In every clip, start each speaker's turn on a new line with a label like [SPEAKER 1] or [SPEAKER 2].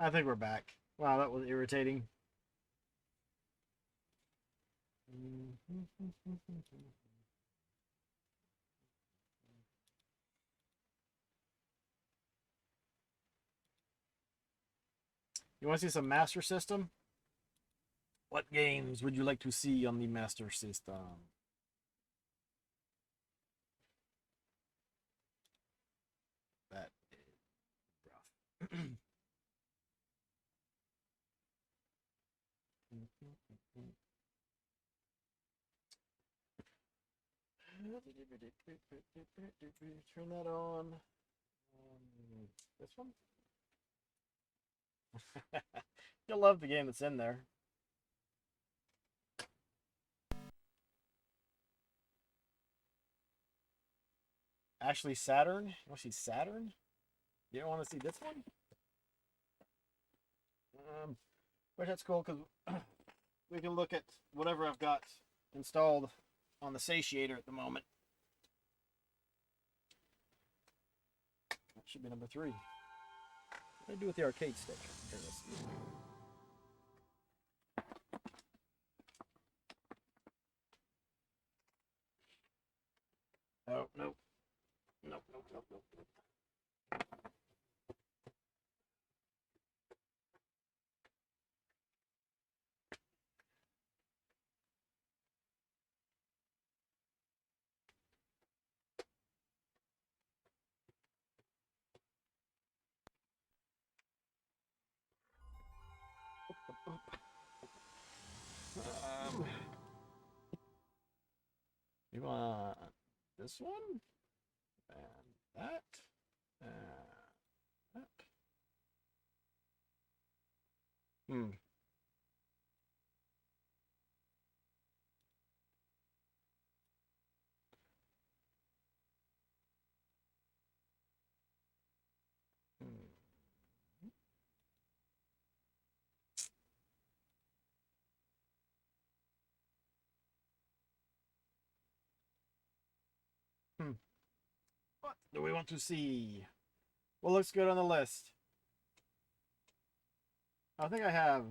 [SPEAKER 1] I think we're back. Wow, that was irritating. You want to see some Master System? What games would you like to see on the Master System? That is rough. Turn that on. This one? You'll love the game that's in there. Actually, Saturn? You want to see Saturn? You don't want to see this one? But that's cool because we can look at whatever I've got installed on the satiator at the moment. That should be number 3. What do I do with the arcade stick? Here, let's see. Oh, nope. Nope, nope, nope, nope, nope. Um, you want this one? And that? And that? Hmm. Hmm. What do we want to see? What looks good on the list? I think I have.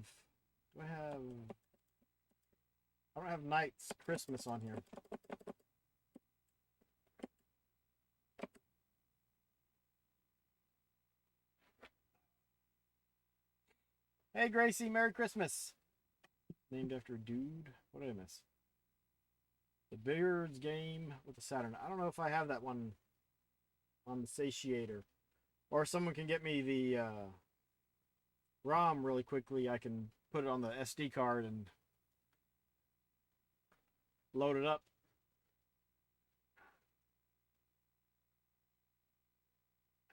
[SPEAKER 1] Do I have? I don't have Night's Christmas on here. Hey Gracie, Merry Christmas. Named after a dude. What did I miss? The Beards game with the Saturn. I don't know if I have that one on the satiator. Or if someone can get me the ROM really quickly, I can put it on the SD card and load it up.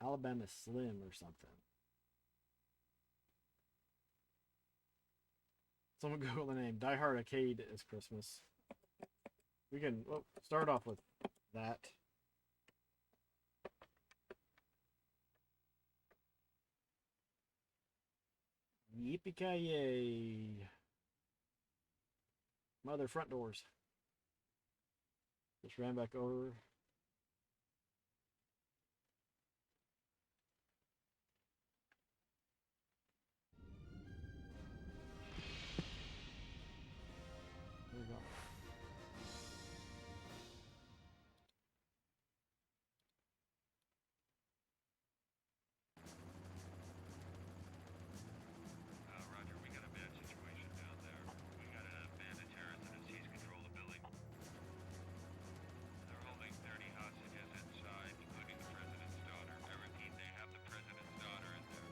[SPEAKER 1] Alabama Slim or something. Someone Google the name. Die Hard Arcade is Christmas. We can start off with that. Yippee-ki-yay. Mother front doors. Just ran back over. There we go.
[SPEAKER 2] Roger, we got a bad situation down there. We got a bandit terrorist that has seized control of the building. They're holding 30 hostages inside, including the president's daughter. I repeat, they have the president's daughter in there.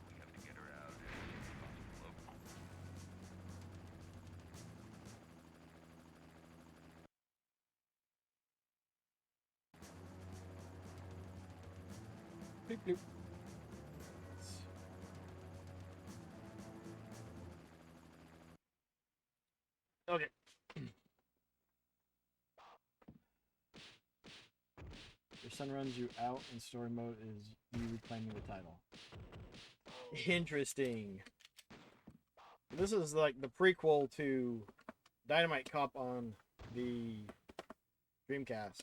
[SPEAKER 2] We have to get her out as soon as possible.
[SPEAKER 1] Bloop, bloop. Okay. Your son runs you out in story mode is you reclaiming the title. Interesting. This is like the prequel to Dynamite Cop on the Dreamcast.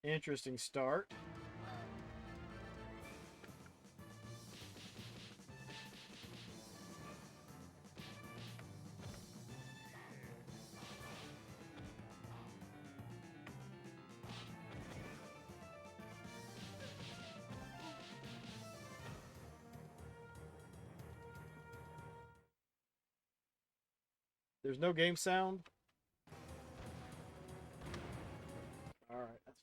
[SPEAKER 1] Interesting start. There's no game sound. All right, that's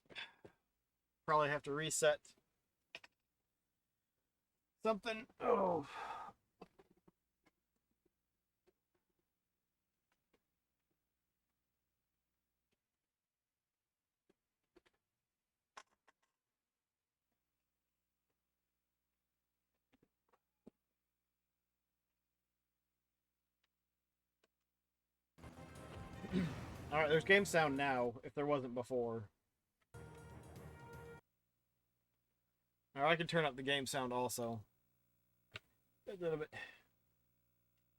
[SPEAKER 1] probably have to reset something. Oh. All right, there's game sound now if there wasn't before. All right, I can turn up the game sound also. A little bit.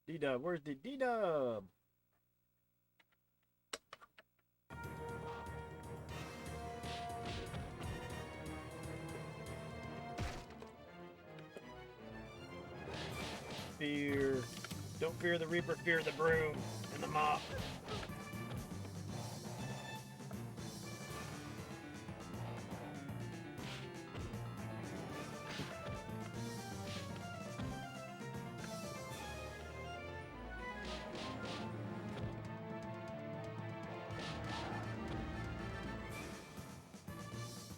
[SPEAKER 1] D-Dub, where's the D-Dub? Fear. Don't fear the Reaper, fear the broom and the mop.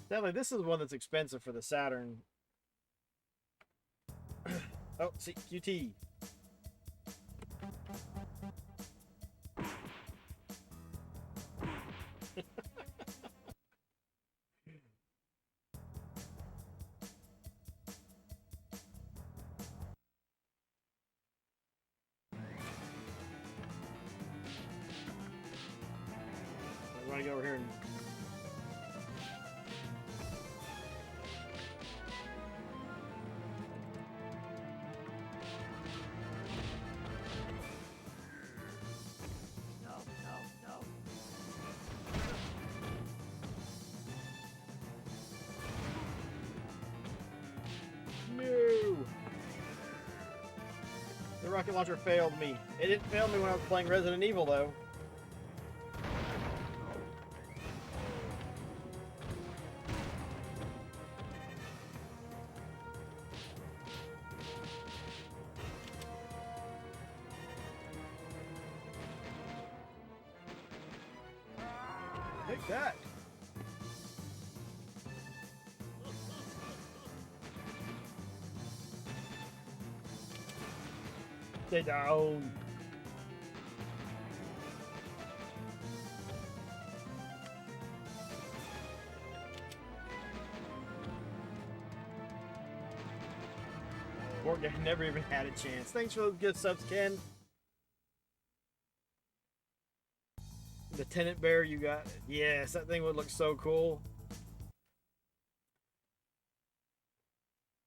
[SPEAKER 1] Definitely, this is one that's expensive for the Saturn. Oh, see, QT. I want to go over here and... No! The rocket launcher failed me. It didn't fail me when I was playing Resident Evil, though. Take that! Stay down! Poor guy never even had a chance. Thanks for those good subs, Ken. The Tenant Bear you got. Yes, that thing would look so cool.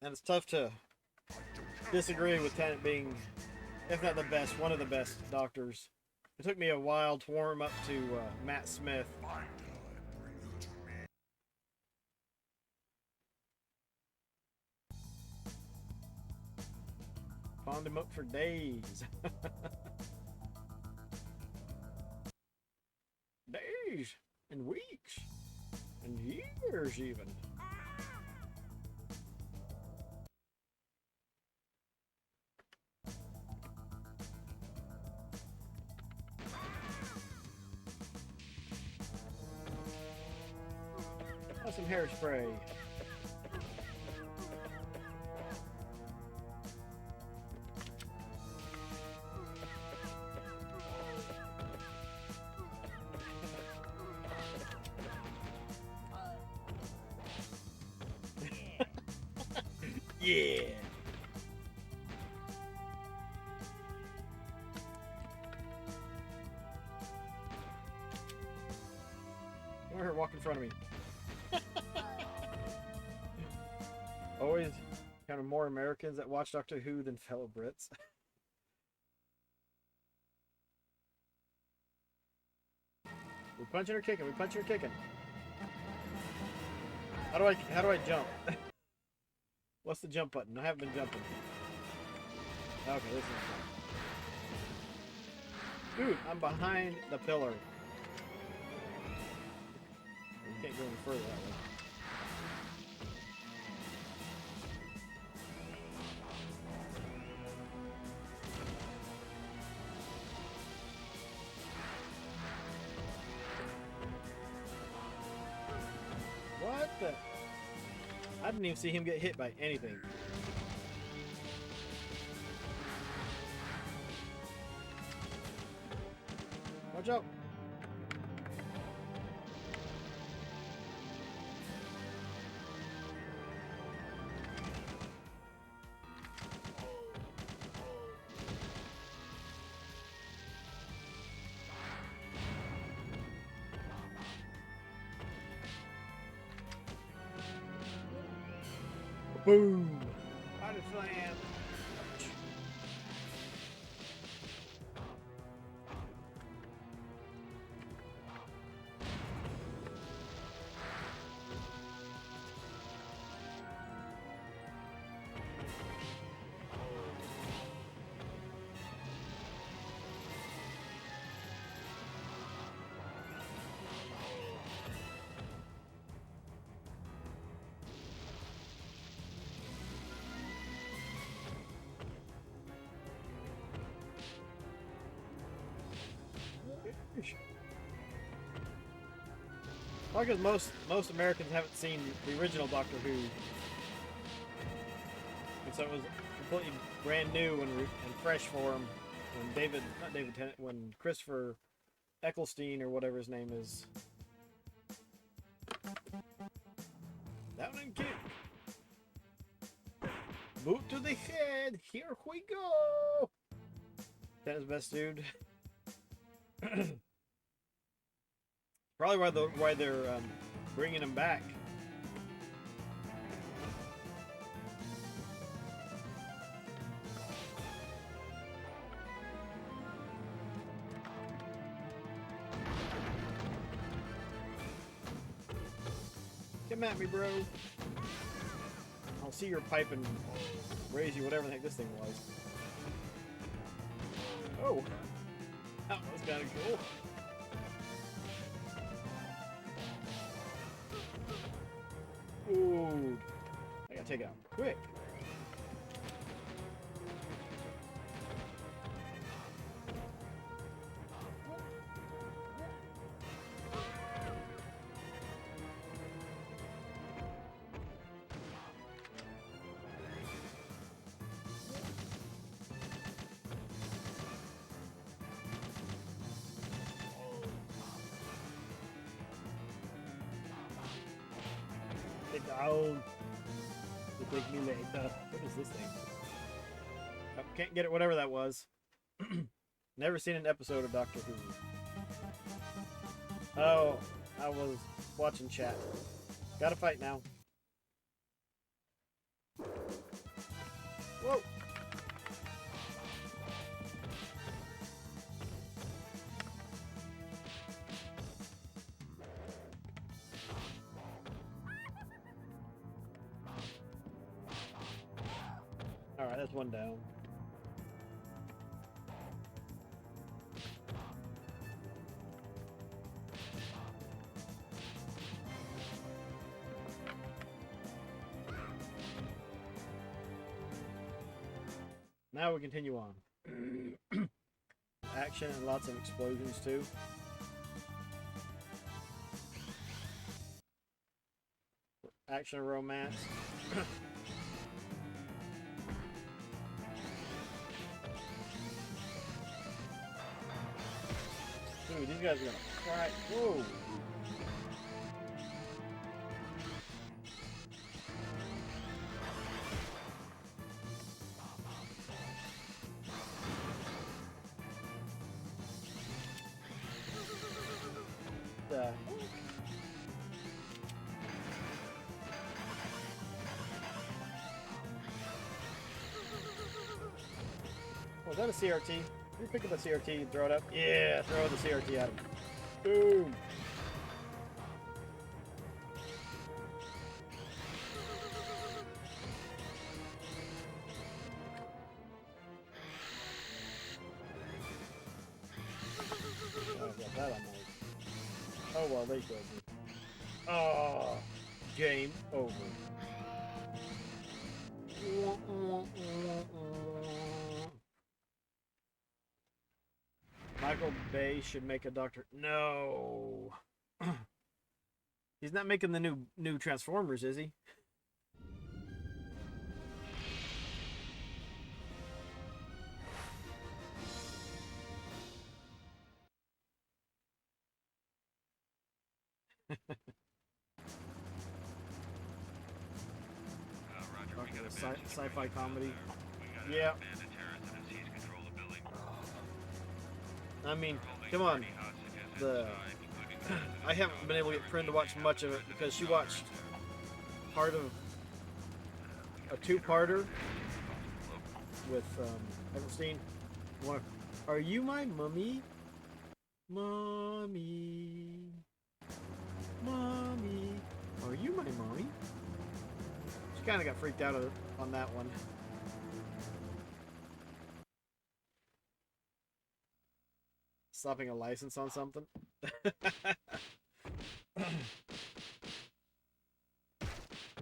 [SPEAKER 1] And it's tough to disagree with Tenant being, if not the best, one of the best doctors. It took me a while to warm up to Matt Smith. Found him up for days. Days and weeks and years even. Have some hairspray. Yeah. Come here, walk in front of me. Always kind of more Americans that watch Doctor Who than fellow Brits. We punching or kicking? We punching or kicking? How do I jump? What's the jump button? I haven't been jumping. Okay, this is fun. Dude, I'm behind the pillar. You can't go any further that way. What the? I didn't even see him get hit by anything. Watch out. Boom. Body slam. Well, because most Americans haven't seen the original Doctor Who, and so it was completely brand new and fresh for them when Christopher Eccleston or whatever his name is. Down and kick. Boot to the head. Here we go. That is best dude. Probably why they're bringing him back. Come at me, bro. I'll see your pipe and raise you, whatever the heck this thing was. Oh, that was kind of cool. Ooh, I gotta take it out quick. Get down. You take me later. What is this thing? Oh, can't get it, whatever that was. Never seen an episode of Doctor Who. Oh, I was watching chat. Gotta fight now. Whoa! Alright, that's one down. Now we continue on. Action and lots of explosions too. Action and romance. Dude, these guys are gonna cry. Whoa! Was that a CRT? Can you pick up a CRT and throw it up? Yeah, throw the CRT at him. Boom! Oh well, they killed me. Oh, game over. Michael Bay should make a Doctor. No, he's not making the new Transformers, is he?
[SPEAKER 2] Roger, we got a bad
[SPEAKER 1] Sci-fi
[SPEAKER 2] situation
[SPEAKER 1] comedy.
[SPEAKER 2] down there. We got
[SPEAKER 1] Yeah.
[SPEAKER 2] a bandit terrorist and a seized control of building.
[SPEAKER 1] I mean,
[SPEAKER 2] They're
[SPEAKER 1] come
[SPEAKER 2] holding
[SPEAKER 1] on.
[SPEAKER 2] 30 hostages
[SPEAKER 1] The
[SPEAKER 2] inside, including the president's
[SPEAKER 1] I haven't been able to get
[SPEAKER 2] daughter.
[SPEAKER 1] Prin to watch much of it because she watched part of a two-parter with Edelstein. Are you my mummy? Mommy. Mommy. Are you my mommy? She kind of got freaked out on that one. Slapping a license on something.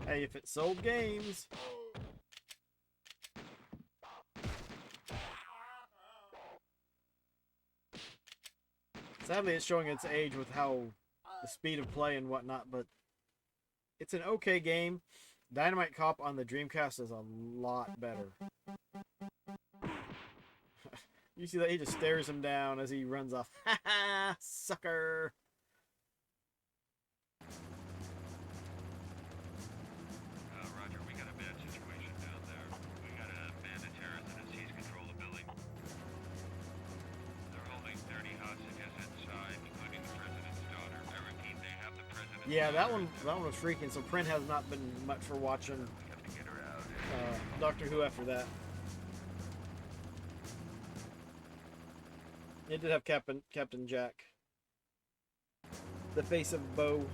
[SPEAKER 1] Hey, if it sold games. Sadly, it's showing its age with how the speed of play and whatnot, but it's an okay game. Dynamite Cop on the Dreamcast is a lot better. You see that he just stares him down as he runs off. Ha ha, sucker!
[SPEAKER 2] Roger, we got a bad situation down there. We got a bandit terrorist and a seized control of building. They're holding 30 hostages inside, including the president's daughter. I repeat, they have the president's
[SPEAKER 1] Yeah, that
[SPEAKER 2] daughter.
[SPEAKER 1] one was freaking. So Print has not been much for watching
[SPEAKER 2] We have to get her out.
[SPEAKER 1] Doctor Who after that. It did have Captain Jack, the face of Bo.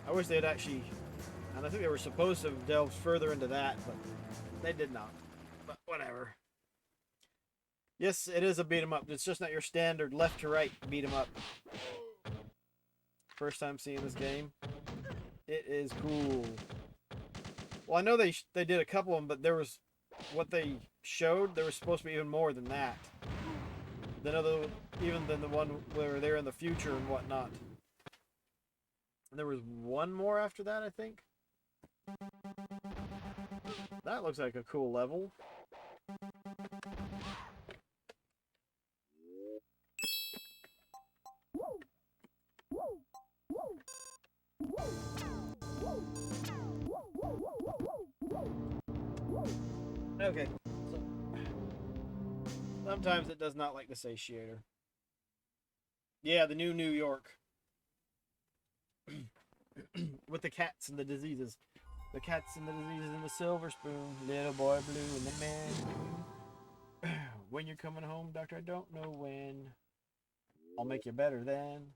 [SPEAKER 1] I wish they had actually, and I think they were supposed to have delved further into that, but they did not. But whatever. Yes, it is a beat 'em up. It's just not your standard left to right beat 'em up. First time seeing this game. It is cool. Well, I know they did a couple of them, but there was what they showed. There was supposed to be even more than that. Even than the one where they're in the future and whatnot. And there was one more after that, I think. That looks like a cool level. Okay. So, sometimes it does not like the satiator. Yeah, the new New York. With the cats and the diseases. The cats and the diseases and the silver spoon. Little boy blue and the man blue. When you're coming home, doctor, I don't know when. I'll make you better then.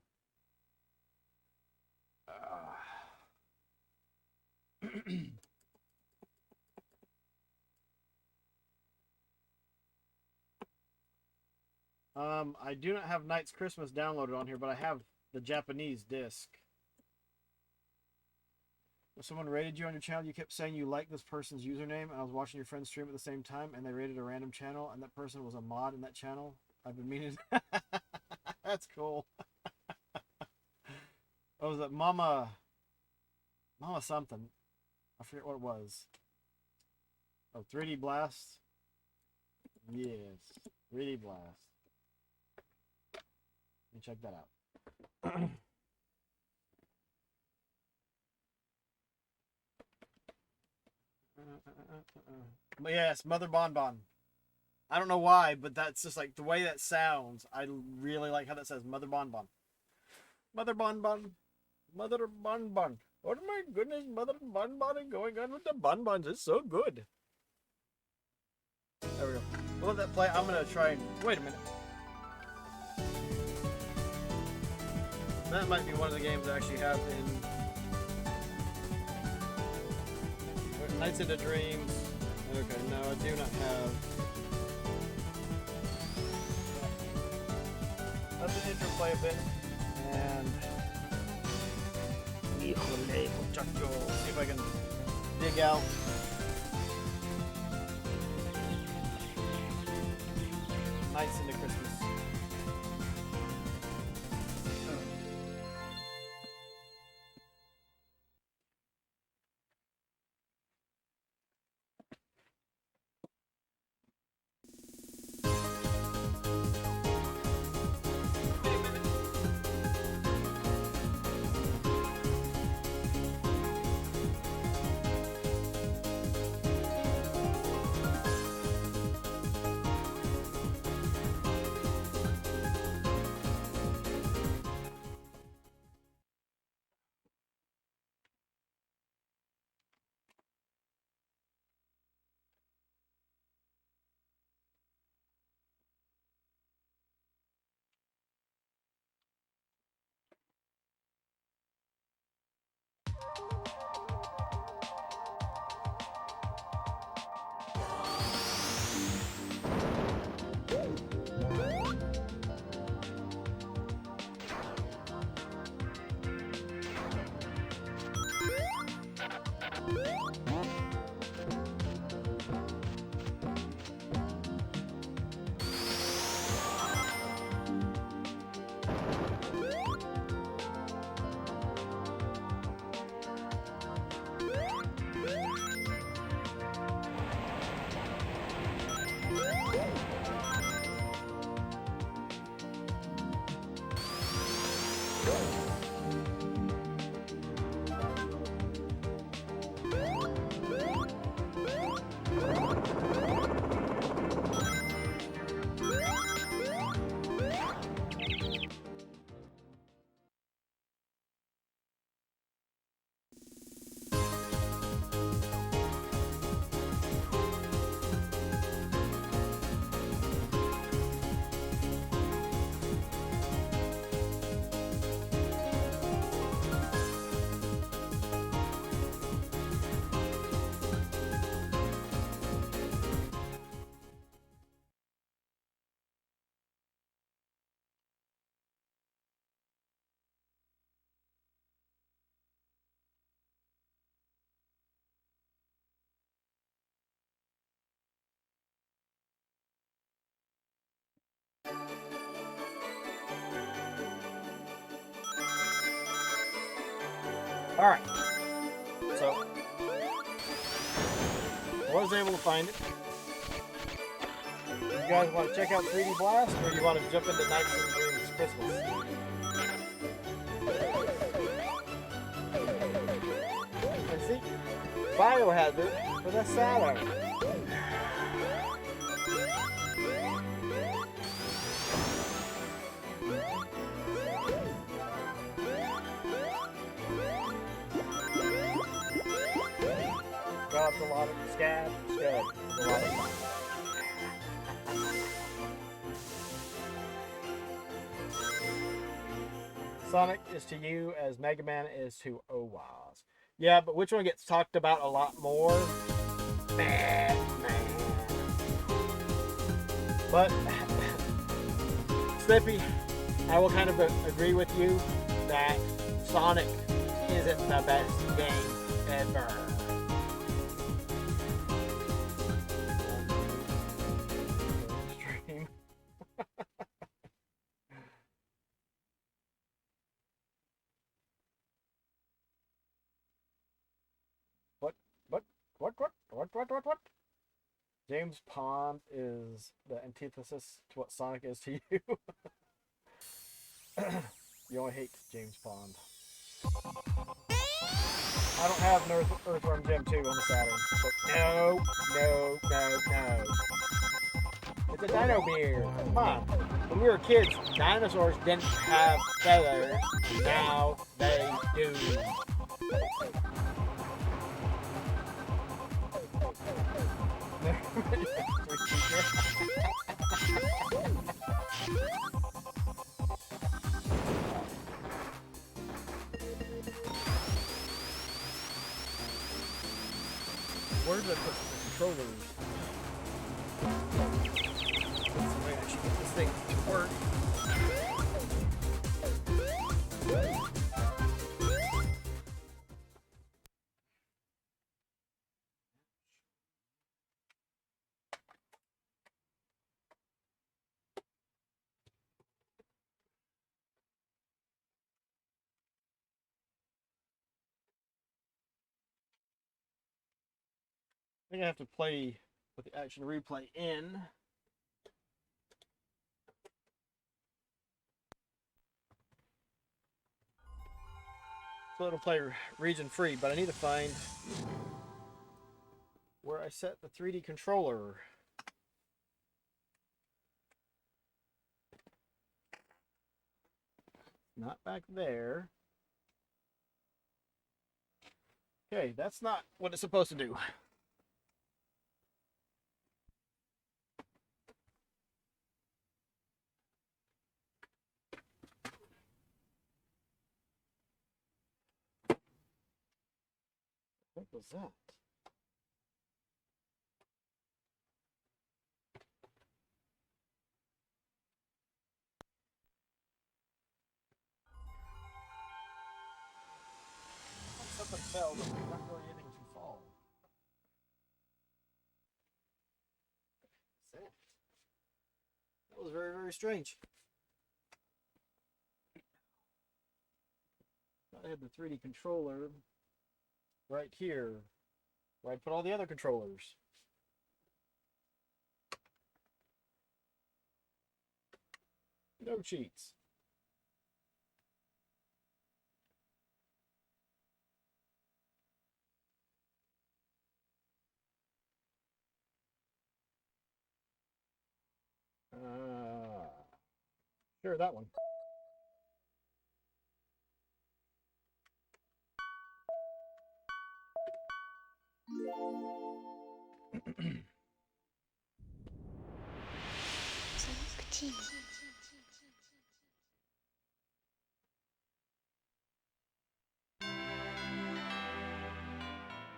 [SPEAKER 1] I do not have Knight's Christmas downloaded on here, but I have the Japanese disc. If someone rated you on your channel, you kept saying you liked this person's username, and I was watching your friend stream at the same time, and they rated a random channel, and that person was a mod in that channel. I've been meaning... That's cool. What was it? Mama something. I forget what it was. Oh, 3D Blast? Yes. 3D Blast. Let me check that out. But yes, Mother Bonbon. I don't know why, but that's just like the way that sounds. I really like how that says Mother Bonbon. Mother Bonbon. Mother Bonbon. Oh my goodness, Mother Bonbon going on with the bonbons. It's so good. There we go. We'll let that play. I'm going to try and... Wait a minute. That might be one of the games I actually have in... Nights into Dreams. Okay, no, I do not have... Let the intro play a bit. And híjole, muchacho. See if I can dig out. Nights into Christmas. Alright, so I was able to find it. You guys want to check out 3D Blast, or you want to jump into Nights and Dreams Christmas? And see, Biohazard for the Saturn. Got a lot of scab. A lot of fun. Sonic is to you as Mega Man is to Owaz. Yeah, but which one gets talked about a lot more? Man. But Slippy, I will kind of agree with you that Sonic isn't the best game ever. Stream. What? James Pond is the antithesis to what Sonic is to you. You only hate James Pond. I don't have an Earthworm Jim 2 on the Saturn. But no. It's a dino beer. Come on. When we were kids, dinosaurs didn't have feathers. Now they do. Where did I put the controllers? That's the way I should get this thing to work. think I have to play with the action replay in. So it'll play region free, but I need to find where I set the 3D controller. Not back there. Okay, that's not what it's supposed to do. What was that? Something fell, but there's not really anything to fall. What's that? That was very, very strange. I had the 3D controller right here, where I put all the other controllers. No cheats. Sure, that one.
[SPEAKER 3] Team.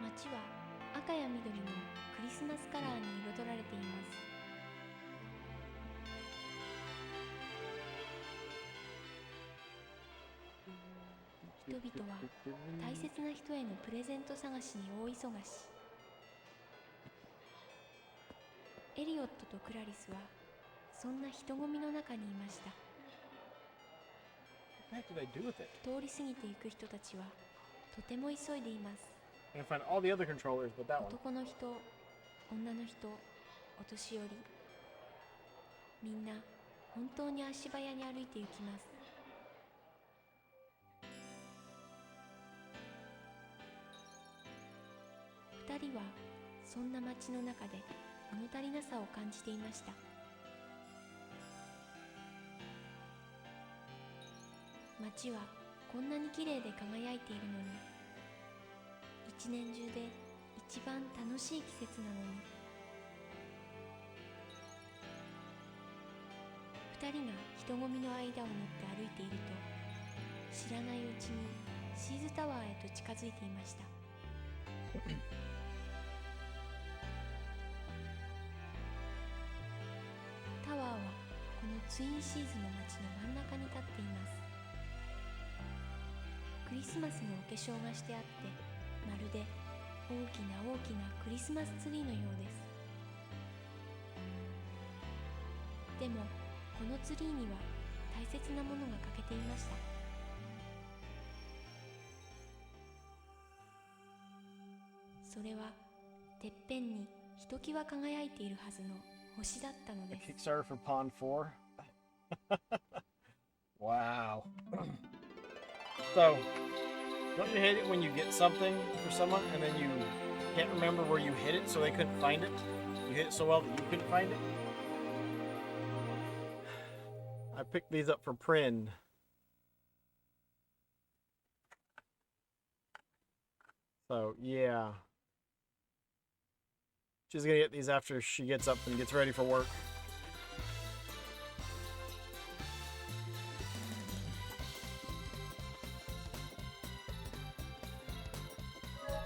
[SPEAKER 3] 街は赤や緑のクリスマスカラーに彩られています。人々は大切な人へのプレゼント探しに大忙し。エリオットとクラリスはそんな人混みの中にいました。
[SPEAKER 1] What the heck did I do with it?
[SPEAKER 3] 通り過ぎていく人たちはとても急いでいます。
[SPEAKER 1] I can find all the other controllers, but that one.
[SPEAKER 3] 男の人、女の人、お年寄り、みんな本当に足早に歩いて行きます。二人はそんな街の中で物足りなさを感じていました。街はこんなに綺麗で輝いているのに、一年中で一番楽しい季節なのに。二人が人混みの間を縫って歩いていると、知らないうちにシーズタワーへと近づいていました。タワーはこのツインシーズの街の真ん中に立っています。クリスマスのお化粧がしてあって、まるで大きな大きなクリスマスツリーのようです。でもこのツリーには大切なものが欠けていました。それはてっぺんにひときわ輝いているはずの星だったのです。
[SPEAKER 1] Kickstarter for Pawn 4. Wow. So, don't you hate it when you get something for someone and then you can't remember where you hid it so they couldn't find it? You hit it so well that you couldn't find it? I picked these up for Prin. So, yeah. She's gonna get these after she gets up and gets ready for work.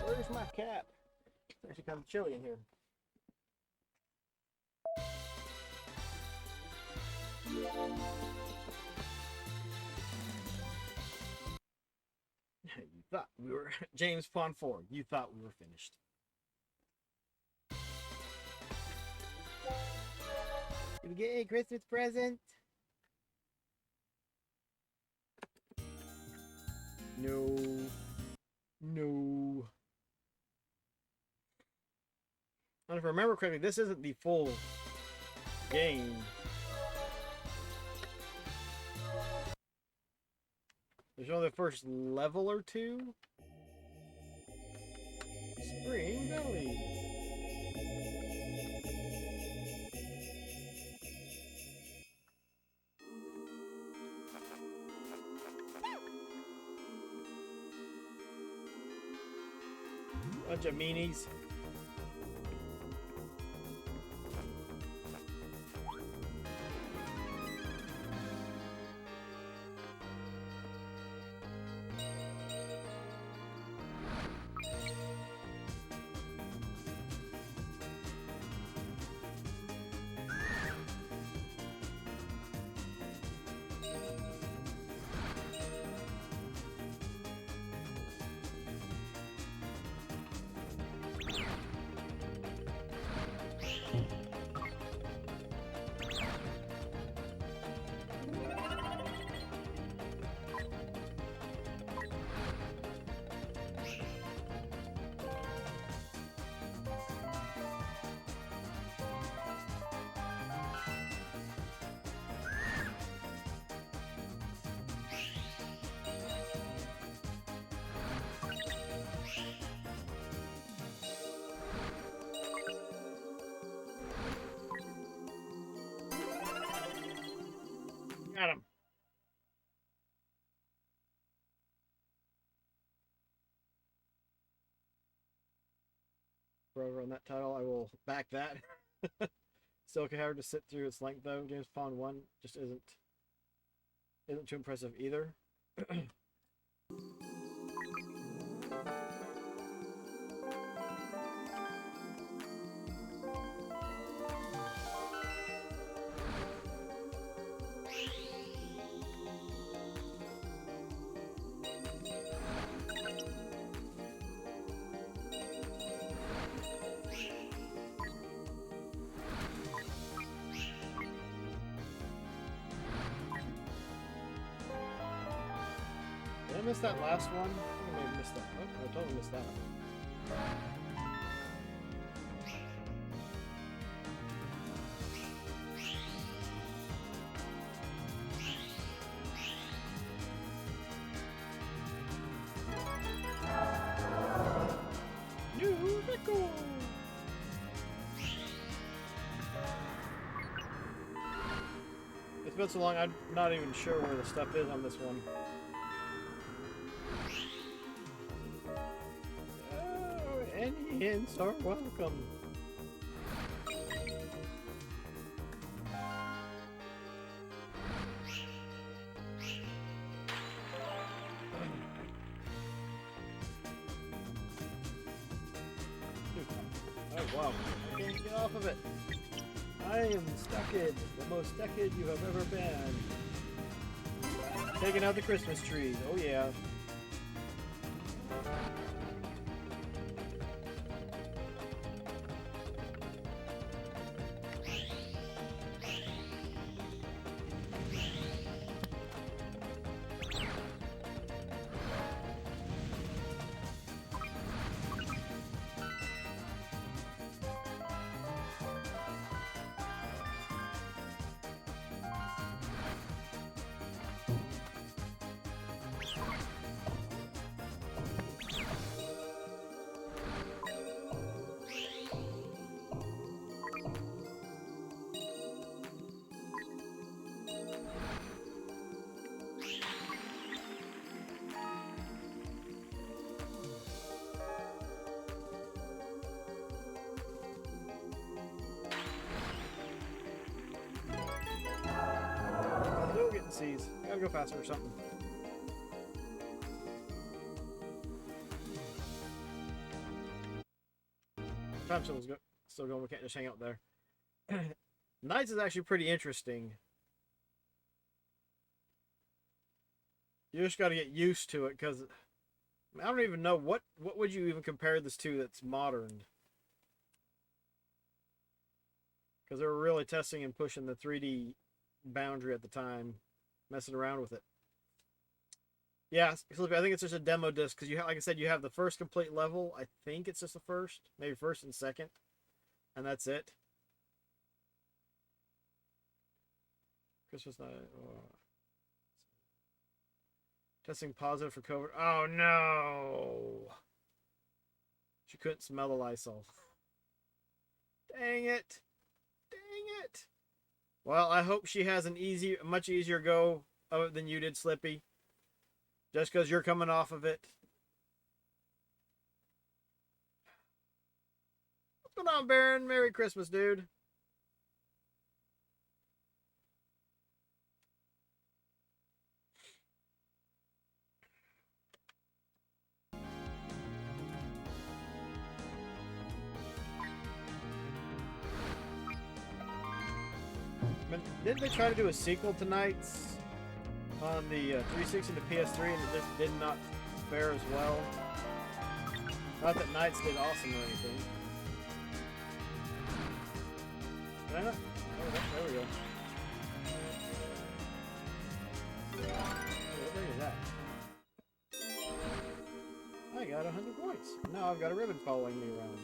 [SPEAKER 1] Where's my cap? It's actually kind of chilly in here. You thought we were James Pawn 4. You thought we were finished. Did we get a Christmas present? No. No. And if I remember correctly, this isn't the full game. There's only the first level or two. Spring Valley. Bunch of meanies. Got him. Forever on that title, I will back that. Still can have to sit through its length though. James Bond 1 just isn't too impressive either. Did I miss that last one? I think I may have missed that. Oh, I totally missed that one. New record! It's been so long, I'm not even sure where the stuff is on this one. Oh, any hints are welcome. Oh wow, I can't get off of it. I am stucked, the most stucked you have ever been. Taking out the Christmas trees, oh yeah. Still getting C's. Gotta go faster or something. Time still going. We can't just hang out there. Nights is actually pretty interesting. You just got to get used to it because I don't even know what would you even compare this to that's modern. Because they were really testing and pushing the 3D boundary at the time, messing around with it. Yeah, Slippy, I think it's just a demo disc because you like I said, you have the first complete level. I think it's just the first, maybe first and second, and that's it. Christmas night. Testing positive for COVID. Oh no! She couldn't smell the Lysol. Dang it! Dang it! Well, I hope she has an much easier go of it than you did, Slippy. Just because you're coming off of it. What's going on, Baron? Merry Christmas, dude. Didn't they try to do a sequel to Nights on the 360 to PS3 and it just did not fare as well? Not that Nights did awesome or anything. Can I not? Oh, there we go. What thing is that? I got 100 points. Now I've got a ribbon following me around.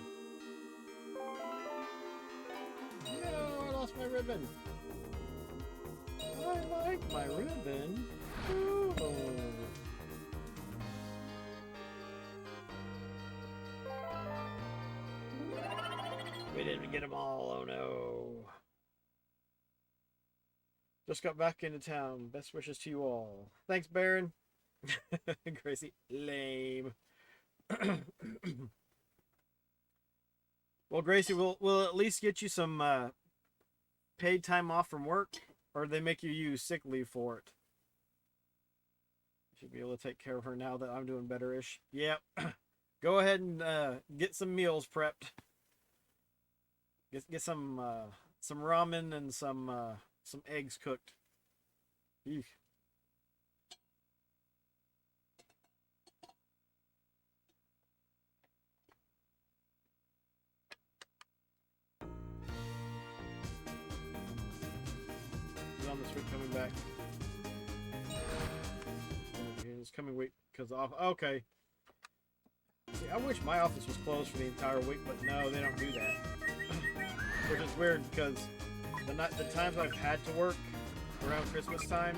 [SPEAKER 1] No, I lost my ribbon. I like my ribbon. Ooh. We didn't get them all, oh no. Just got back into town. Best wishes to you all. Thanks, Baron. Gracie, lame. Well, Gracie, we'll at least get you some paid time off from work, or they make you use sick leave for it. Should be able to take care of her now that I'm doing better-ish. Yep. Go ahead and get some meals prepped. Get some ramen and some eggs cooked. Eek. On this week coming back. This coming week because off. Okay. See, I wish my office was closed for the entire week, but no, they don't do that. Which is weird because the times I've had to work around Christmas time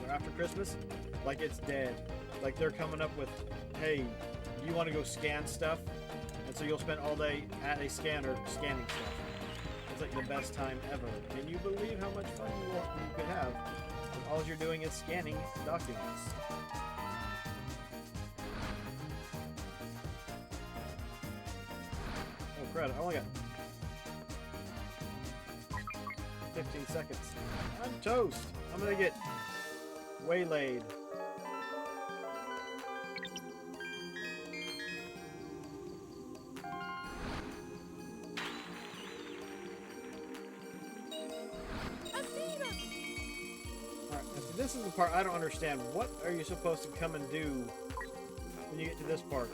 [SPEAKER 1] or after Christmas, like it's dead. Like they're coming up with, hey, you want to go scan stuff, and so you'll spend all day at a scanner scanning stuff. It's like the best time ever. Can you believe how much fun you could have when all you're doing is scanning documents? Oh crud, I only got 15 seconds. I'm toast. I'm gonna get waylaid. This is the part I don't understand. What are you supposed to come and do when you get to this part?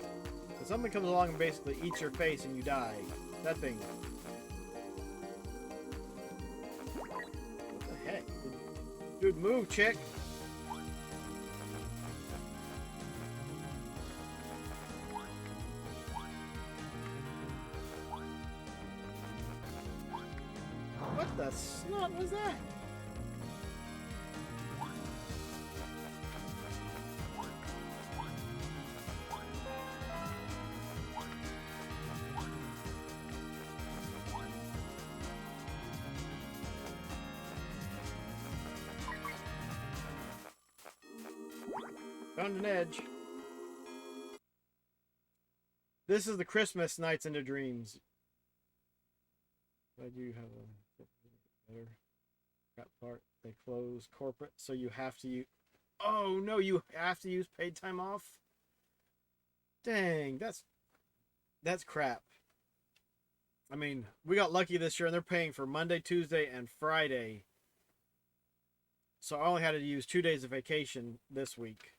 [SPEAKER 1] Because something comes along and basically eats your face and you die. That thing. What the heck? Dude, move, chick! What the snot was that? Found an edge. This is the Christmas Nights into Dreams. I do have a better crap part. They close corporate, so you have to use. Oh no, you have to use paid time off. Dang, that's crap. I mean, we got lucky this year, and they're paying for Monday, Tuesday, and Friday. So I only had to use 2 days of vacation this week.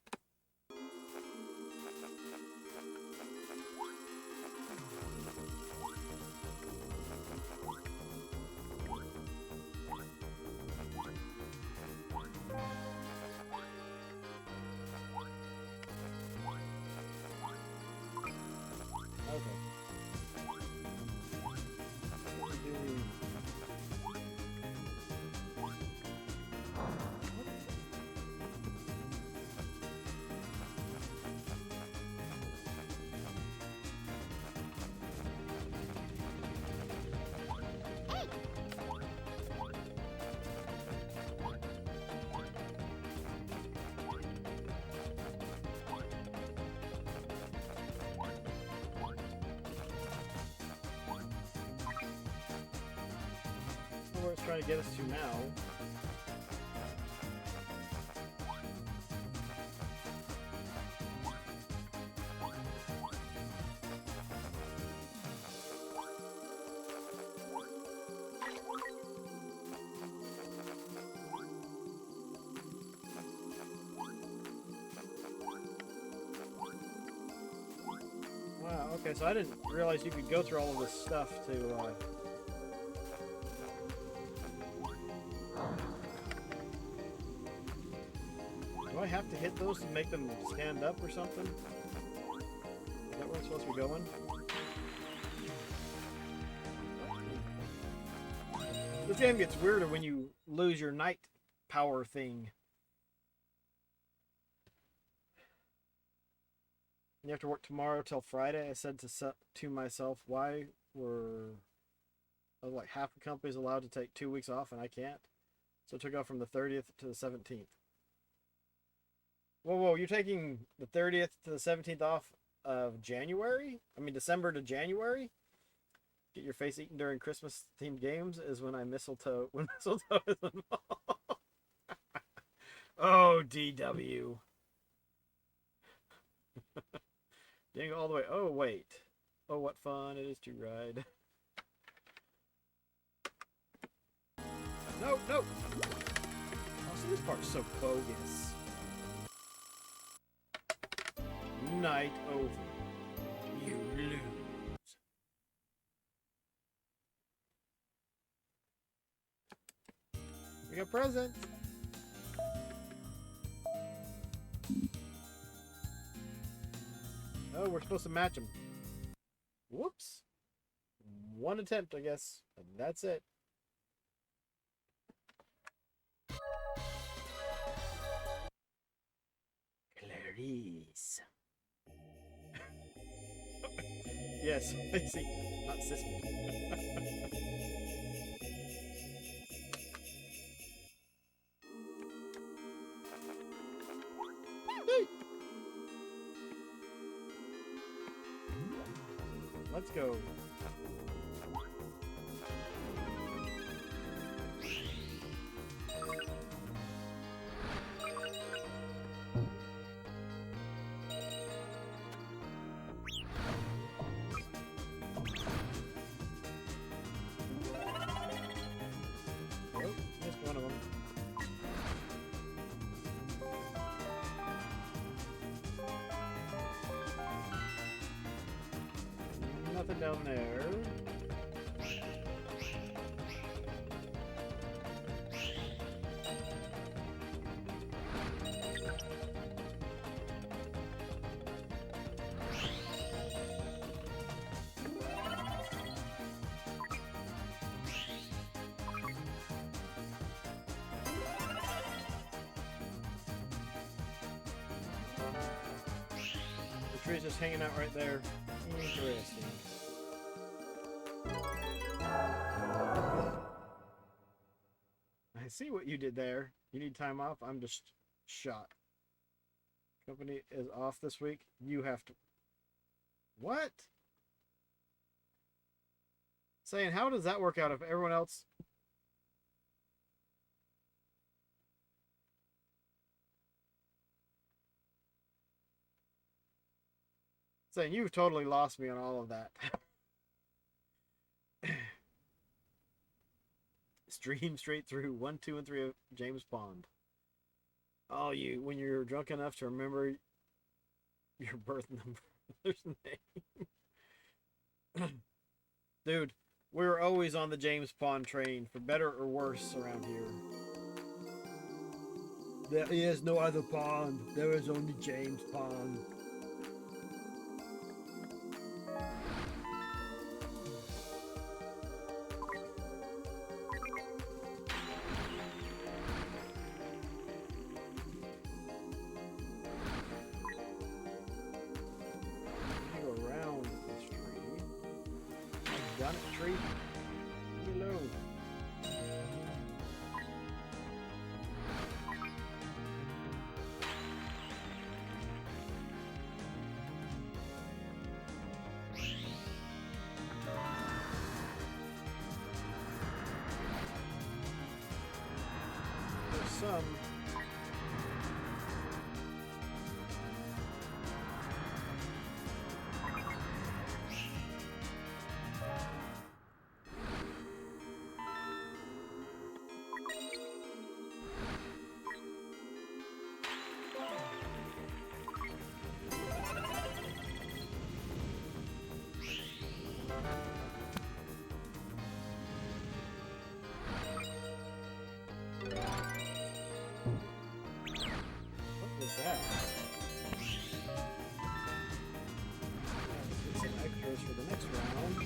[SPEAKER 1] it's trying to get us to now. Wow, okay, so I didn't realize you could go through all of this stuff to, do I have to hit those to make them stand up or something? Is that where I'm supposed to be going? This game gets weirder when you lose your night power thing. You have to work tomorrow till Friday. I said to myself, why were like half the companies allowed to take 2 weeks off and I can't? So I took off from the 30th to the 17th. Whoa, you're taking the 30th to the 17th off of January? I mean, December to January? Get your face eaten during Christmas themed games is when mistletoe is involved. Oh, DW. Didn't go all the way. Oh, wait. Oh, what fun it is to ride. No. Oh, see, this part's so bogus. Night over. You lose. We got presents. Oh, we're supposed to match them. Whoops. One attempt, I guess. And that's it. Clarice. Yes, Lacey, not Sissy. Let's go. Nope, missed one of them. Nothing down there. The tree's just hanging out right there. Interesting. I see what you did there. You need time off? I'm just shot. Company is off this week. You have to... What? Saying, how does that work out if everyone else... Saying, you've totally lost me on all of that. Stream straight through 1, 2, and 3 of James Bond. Oh, when you're drunk enough to remember your birth number's name. Dude, we're always on the James Bond train, for better or worse around here. There is no other Bond. There is only James Bond. Done it, tree. Leave me alone. come. What was that? Let's get some extras for the next round.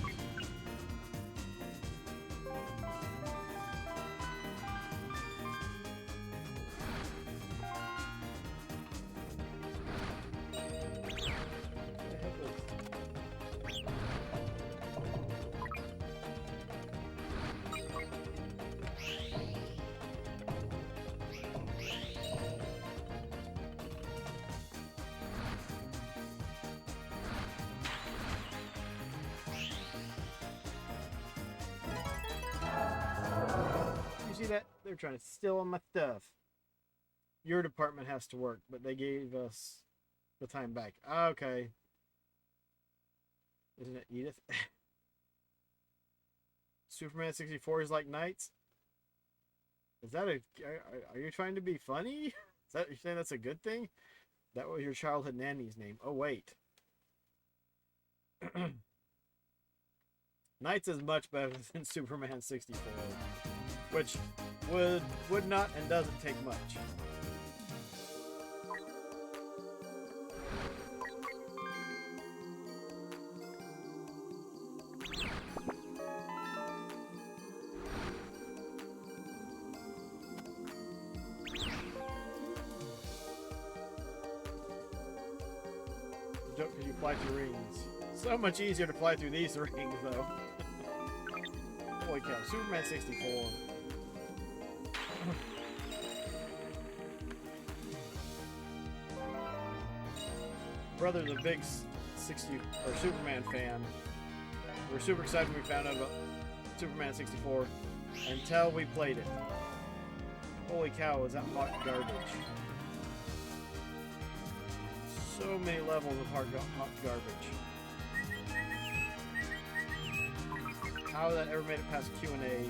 [SPEAKER 1] What the heck was- You see that? They're trying to steal all my stuff. Your department has to work, but they gave us the time back. Okay. Isn't it Edith? Superman 64 is like Knights? Is that a... Are you trying to be funny? Is that... You're saying that's a good thing? That was your childhood nanny's name. Oh, wait. Knights is much better than Superman 64. Which would not and doesn't take much. Joke because you fly through rings. So much easier to fly through these rings, though. Holy cow, Superman 64. Brother's a big 60 or Superman fan. We were super excited when we found out about Superman 64 until we played it. Holy cow, is that hot garbage. So many levels of hot garbage. How that ever made it past Q&A.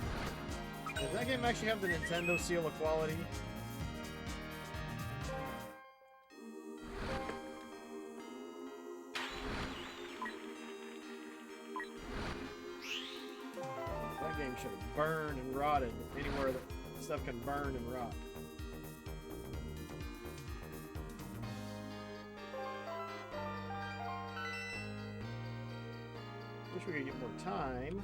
[SPEAKER 1] Does that game actually have the Nintendo seal of quality? That game should have burned and rotted anywhere that stuff can burn and rot. Wish we could get more time.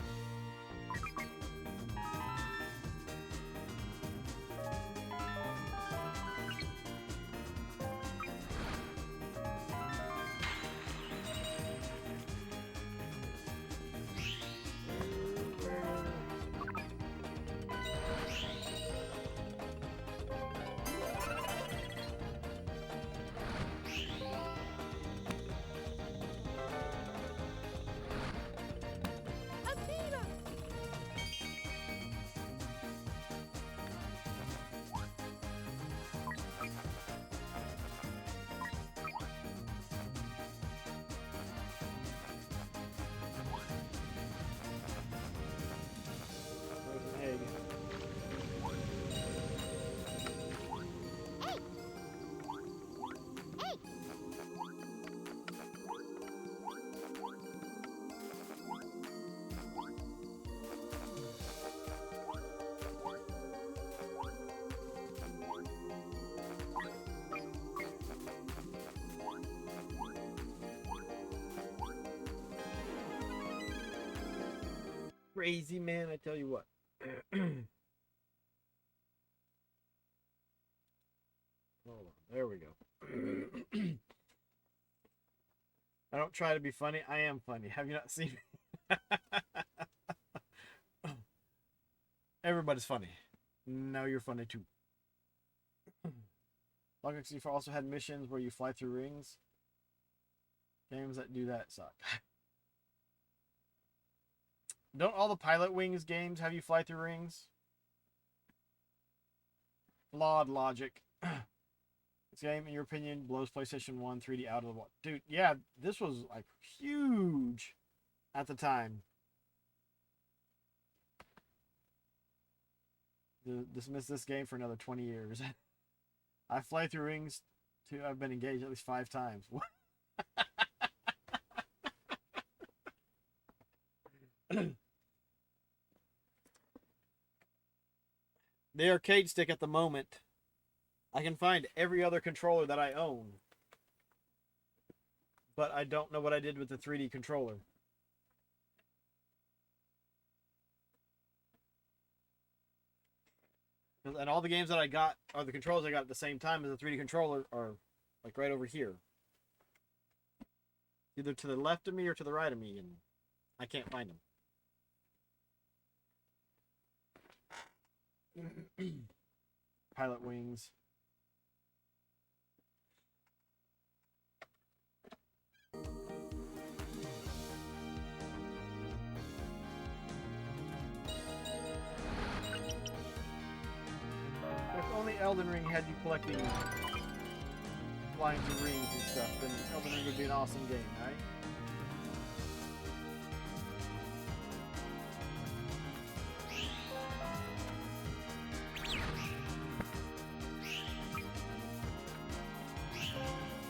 [SPEAKER 1] Crazy man, I tell you what. Hold on, there we go. I don't try to be funny. I am funny. Have you not seen me? Everybody's funny. Now you're funny too. Lock 64 also had missions where you fly through rings. Games that do that suck. Don't all the Pilot Wings games have you fly through rings? flawed logic. This game, in your opinion, blows PlayStation 1 3D out of the water. Dude, yeah, this was like huge at the time. Dismiss this game for another 20 years. I fly through rings too. I've been engaged at least 5 times. The arcade stick at the moment, I can find every other controller that I own, but I don't know what I did with the 3D controller. And all the games that I got, or the controllers I got at the same time as the 3D controller, are like right over here. Either to the left of me or to the right of me, and I can't find them. Pilot Wings. If only Elden Ring had you collecting flying through rings and stuff, then Elden Ring would be an awesome game, right?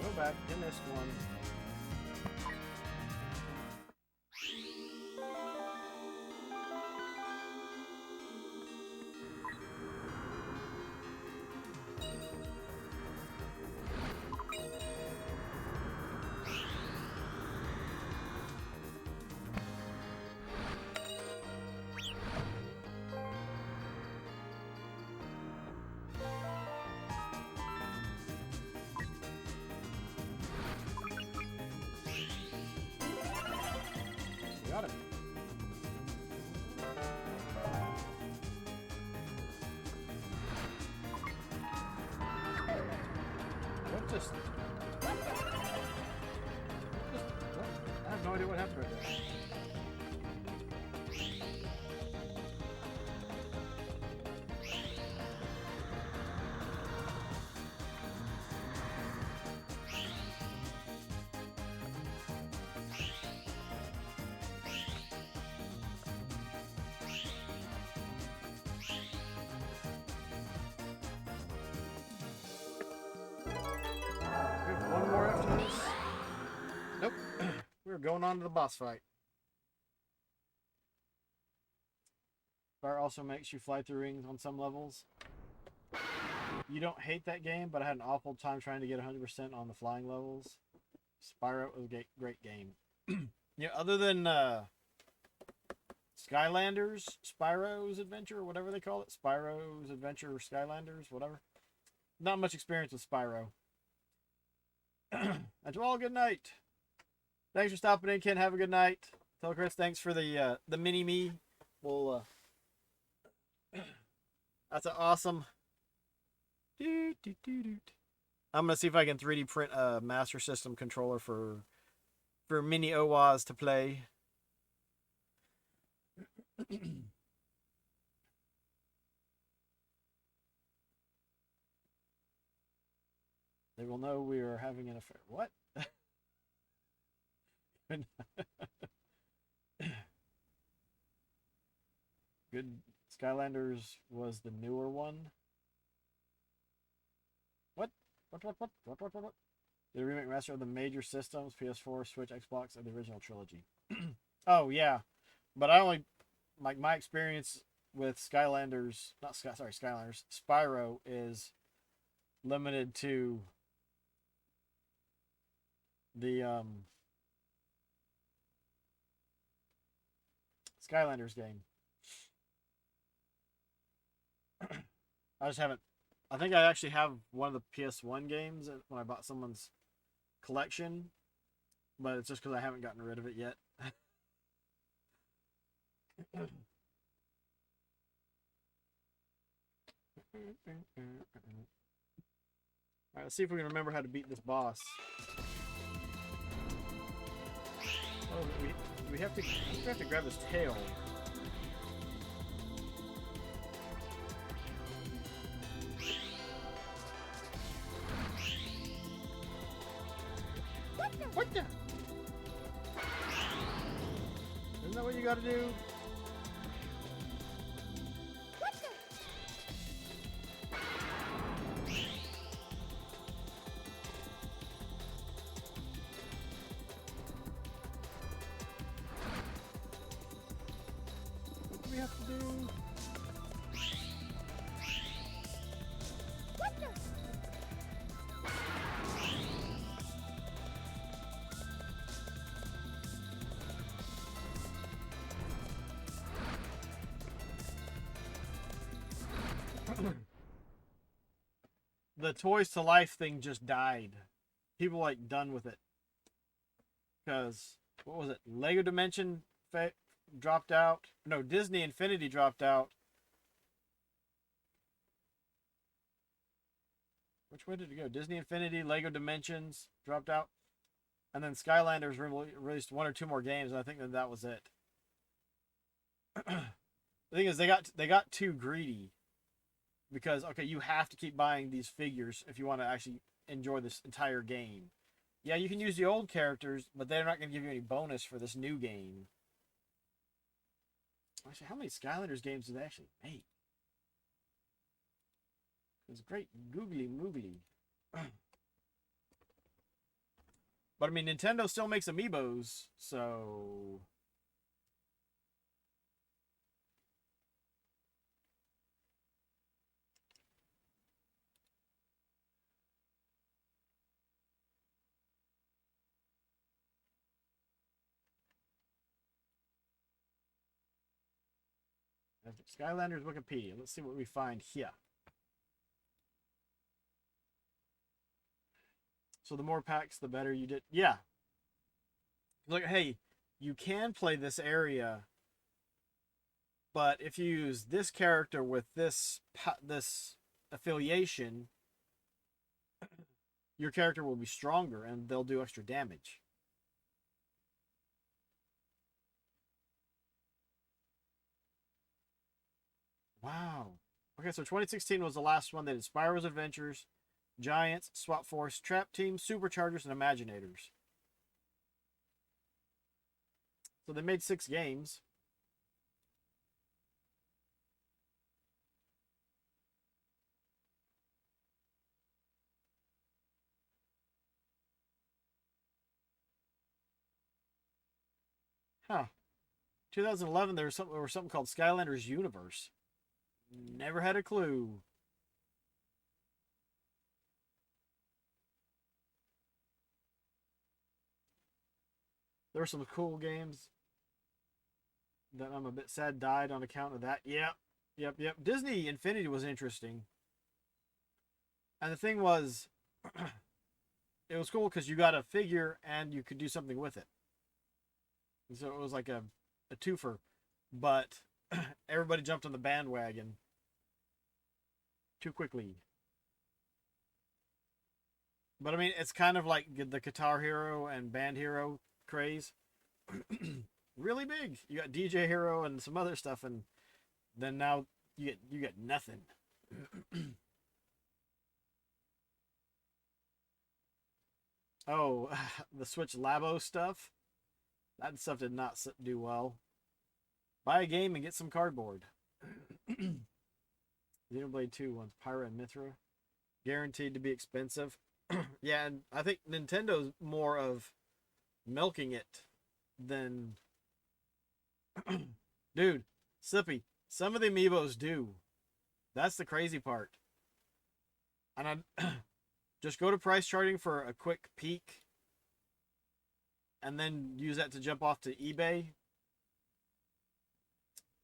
[SPEAKER 1] Go back, you missed one. Got it. What just... I have no idea what happened right there. We have one more after this. Nope. We're going on to the boss fight. Fire also makes you fly through rings on some levels. You don't hate that game, but I had an awful time trying to get 100% on the flying levels. Spyro was a great game. Yeah, other than Skylanders, Spyro's Adventure, or whatever they call it. Spyro's Adventure, or Skylanders, whatever. Not much experience with Spyro. And to all, good night. Thanks for stopping in, Ken. Have a good night. Tell Chris thanks for the mini-me. We'll, that's an awesome... I'm going to see if I can 3D print a Master System controller for mini OWAs to play. They will know we are having an affair. What? Good. Skylanders was the newer one. What? What? Did a remake master of the major systems, PS4, Switch, Xbox, and the original trilogy. Oh, yeah. But I only... my experience with Skylanders... Skylanders. Spyro is limited to the Skylanders game. I just haven't... I think I actually have one of the PS1 games when I bought someone's collection, but it's just because I haven't gotten rid of it yet. Alright, let's see if we can remember how to beat this boss. Oh, we have to grab his tail. what you gotta do? What do we have to do? The Toys to Life thing just died. People like done with it. Because, what was it? Lego Dimension dropped out. No, Disney Infinity dropped out. Which way did it go? Disney Infinity, Lego Dimensions dropped out. And then Skylanders released one or two more games, and I think that was it. The thing is, they got too greedy. Because, okay, you have to keep buying these figures if you want to actually enjoy this entire game. Yeah, you can use the old characters, but they're not going to give you any bonus for this new game. Actually, how many Skylanders games did they actually make? It's great googly moogly. But, I mean, Nintendo still makes amiibos, so... Skylanders Wikipedia. Let's see what we find here. So the more packs, the better you did. Yeah. Like, hey, you can play this area, but if you use this character with this affiliation, your character will be stronger and they'll do extra damage. Wow. Okay, so 2016 was the last one. They did Spyro's Adventures, Giants, Swap Force, Trap Team, Superchargers, and Imaginators. So they made 6 games. Huh. 2011, there was something called Skylanders Universe. Never had a clue. There were some cool games that I'm a bit sad died on account of that. Yep. Disney Infinity was interesting. And the thing was, it was cool because you got a figure and you could do something with it. And so it was like a twofer. But everybody jumped on the bandwagon too quickly. But I mean, it's kind of like the Guitar Hero and Band Hero craze. Really big. You got DJ Hero and some other stuff, and then now you get nothing. Oh, the Switch Labo stuff. That stuff did not do well. Buy a game and get some cardboard. Xenoblade 2 wants Pyra and Mithra. Guaranteed to be expensive. Yeah, and I think Nintendo's more of milking it than... Dude, Slippy, some of the amiibos do. That's the crazy part. And I just go to price charting for a quick peek and then use that to jump off to eBay.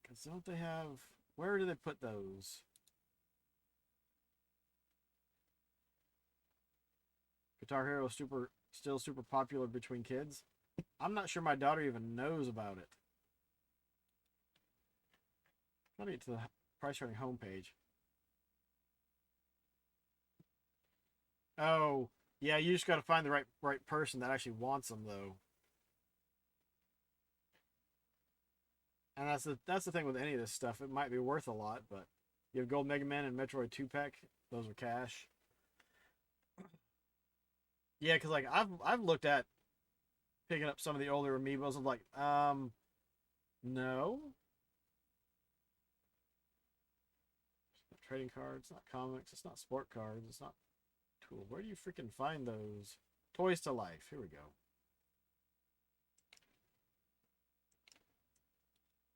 [SPEAKER 1] Because don't they have... Where do they put those? Guitar Hero is still super popular between kids. I'm not sure my daughter even knows about it. Let me get to the price charting homepage. Oh, yeah, you just got to find the right person that actually wants them, though. And that's the thing with any of this stuff. It might be worth a lot, but you have Gold Mega Man and Metroid 2-pack. Those are cash. Yeah, because like I've looked at picking up some of the older amiibos. I'm like, No. It's not trading cards. It's not comics. It's not sport cards. It's not tool. Where do you freaking find those? Toys to Life. Here we go.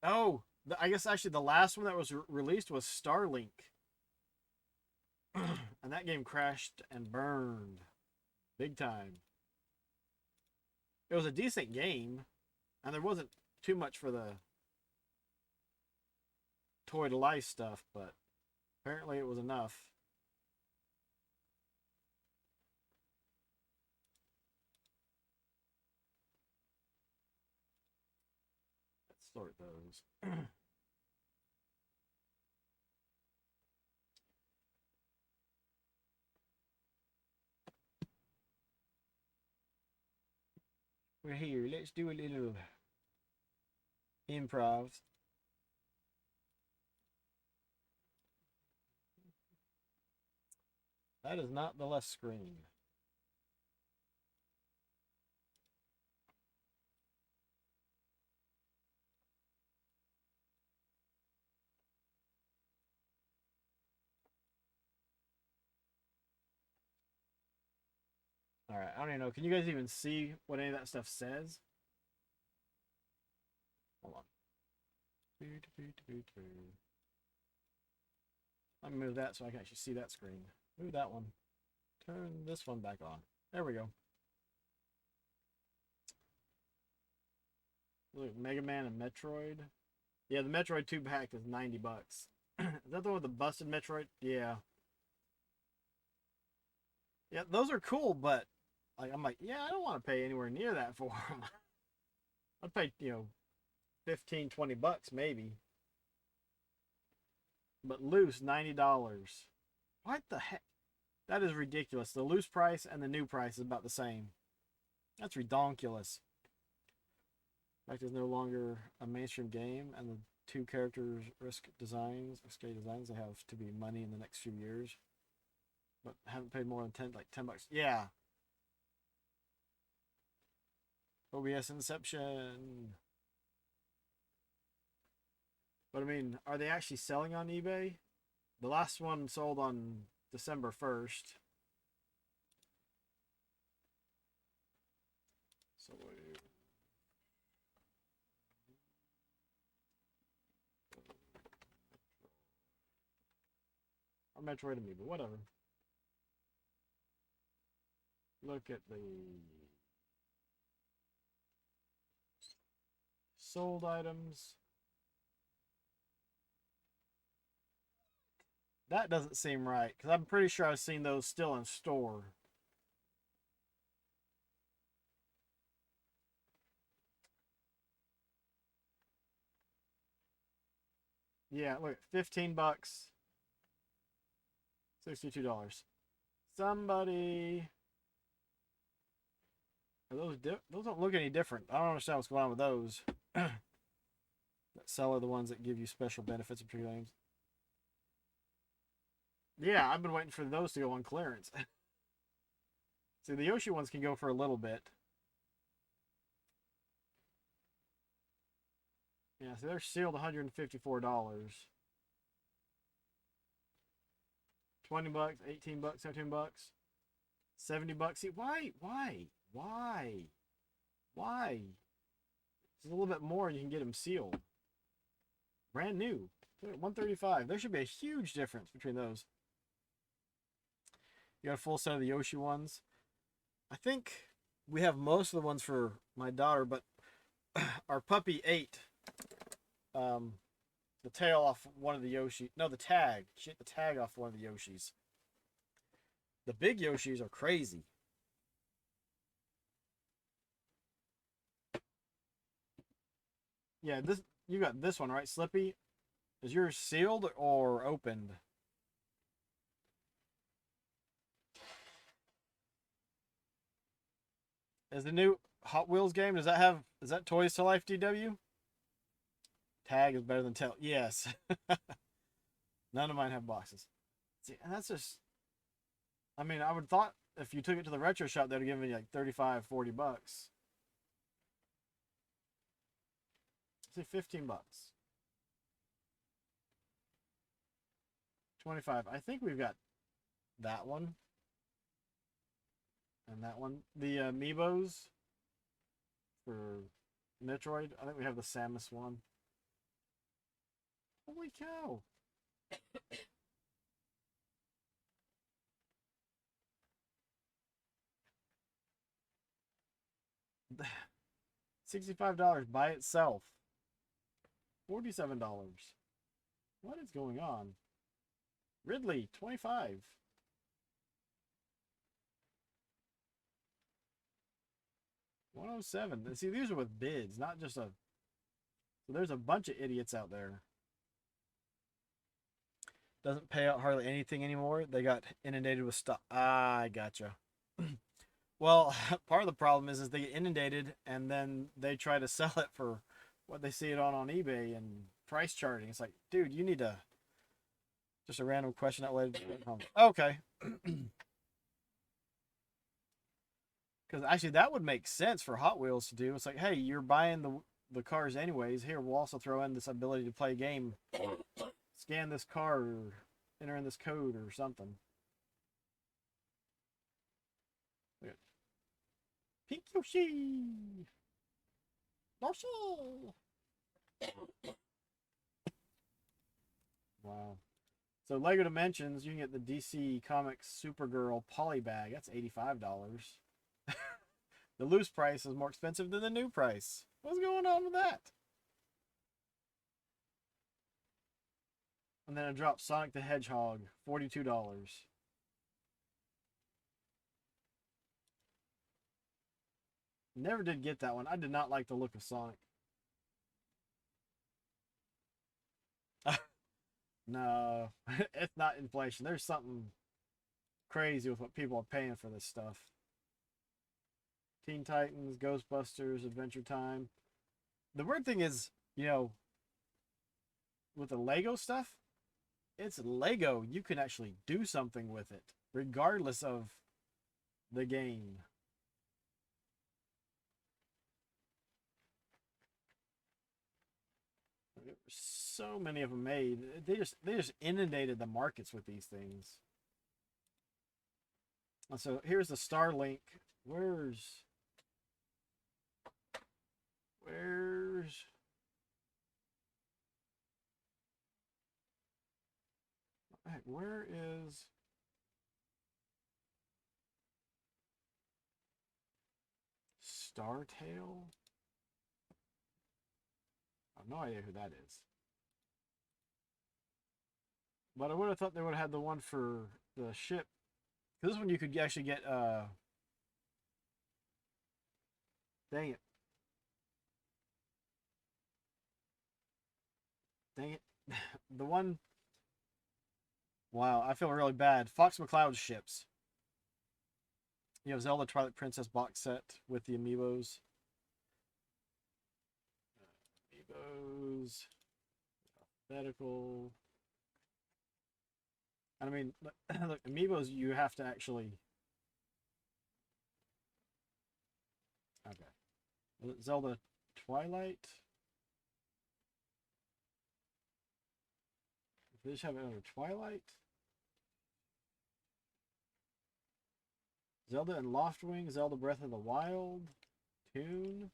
[SPEAKER 1] Oh, I guess actually the last one that was released was Starlink. And that game crashed and burned. Big time. It was a decent game. And there wasn't too much for the Toy to Life stuff, but apparently it was enough. Let's sort those. We're here. Let's do a little improv. That is not the left screen. All right, I don't even know. Can you guys even see what any of that stuff says? Hold on. Let me move that so I can actually see that screen. Move that one. Turn this one back on. There we go. Look, Mega Man and Metroid. Yeah, the Metroid 2 pack is $90. Is that the one with the busted Metroid? Yeah. Yeah, those are cool, but like I'm like, yeah, I don't want to pay anywhere near that for them. I'd pay, 15, $20 maybe. But loose, $90. What the heck? That is ridiculous. The loose price and the new price is about the same. That's redonkulous. In fact, it's no longer a mainstream game, and the two characters risque designs they have to be money in the next few years. But haven't paid more than $10. Yeah. OBS Inception. But I mean, are they actually selling on eBay? The last one sold on December 1st. So or Metroid Amiibo, whatever. Look at the sold items. That doesn't seem right, because I'm pretty sure I've seen those still in store. Yeah, look, $15, $62. Somebody, are those those don't look any different. I don't understand what's going on with those. That sell are the ones that give you special benefits in particular games. Yeah, I've been waiting for those to go on clearance. See, the Yoshi ones can go for a little bit. Yeah, so they're sealed $154. $20, $18, $17, $70. See, why? It's a little bit more and you can get them sealed. Brand new. $135. There should be a huge difference between those. You got a full set of the Yoshi ones. I think we have most of the ones for my daughter, but our puppy ate the tail off one of the Yoshi. No, the tag. She ate the tag off one of the Yoshis. The big Yoshis are crazy. Yeah, this you got this one, right, Slippy? Is yours sealed or opened? Is the new Hot Wheels game, is that Toys to Life DW? Tag is better than tail. Yes. None of mine have boxes. See, and that's just, I mean, I would thought if you took it to the retro shop, they'd give me like $35, $40. Say 15 bucks. 25. I think we've got that one. And that one. The Amiibos for Metroid. I think we have the Samus one. Holy cow. $65 by itself. $47. What is going on? Ridley, 25. $107. See, these are with bids, not just a. So there's a bunch of idiots out there. Doesn't pay out hardly anything anymore. They got inundated with stuff. Ah, I gotcha. Well, part of the problem is they get inundated and then they try to sell it for what they see it on eBay and price charting. It's like, dude, you need to. Just a random question that led. Okay. Because actually, that would make sense for Hot Wheels to do. It's like, hey, you're buying the cars anyways. Here, we'll also throw in this ability to play a game. Scan this car or enter in this code or something. Look at Pink Yoshi. Yoshi. Wow. So Lego Dimensions, you can get the DC Comics Supergirl Poly Bag. That's $85. The loose price is more expensive than the new price. What's going on with that? And then I dropped Sonic the Hedgehog, $42. Never did get that one. I did not like the look of Sonic. No, it's not inflation. There's something crazy with what people are paying for this stuff. Teen Titans, Ghostbusters, Adventure Time. The weird thing is, you know, with the Lego stuff, it's Lego. You can actually do something with it, regardless of the game. There were so many of them made. They just inundated the markets with these things. And so here's the Starlink. Where's heck, where is Startail? I have no idea who that is. But I would have thought they would have had the one for the ship. Because this one you could actually get dang it. Dang it. The one. Wow, I feel really bad. Fox McCloud's ships. You have Zelda Twilight Princess box set with the amiibos. Amiibos. Alphabetical. And I mean, look, amiibos you have to actually. Okay. Zelda Twilight. They just have it under Twilight. Zelda and Loftwing, Zelda Breath of the Wild, Toon.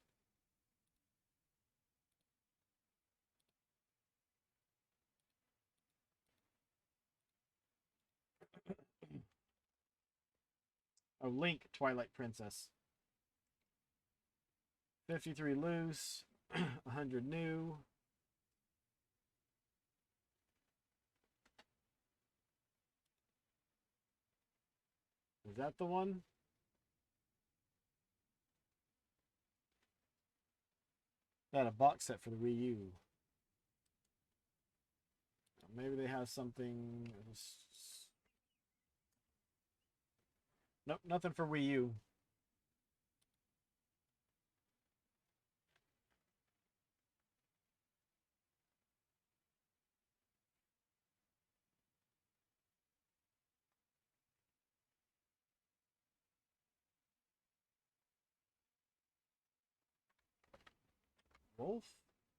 [SPEAKER 1] Oh, Link, Twilight Princess. 53 loose, 100 new. Is that the one? That a box set for the Wii U. Maybe they have something. Nope, nothing for Wii U. Wolf?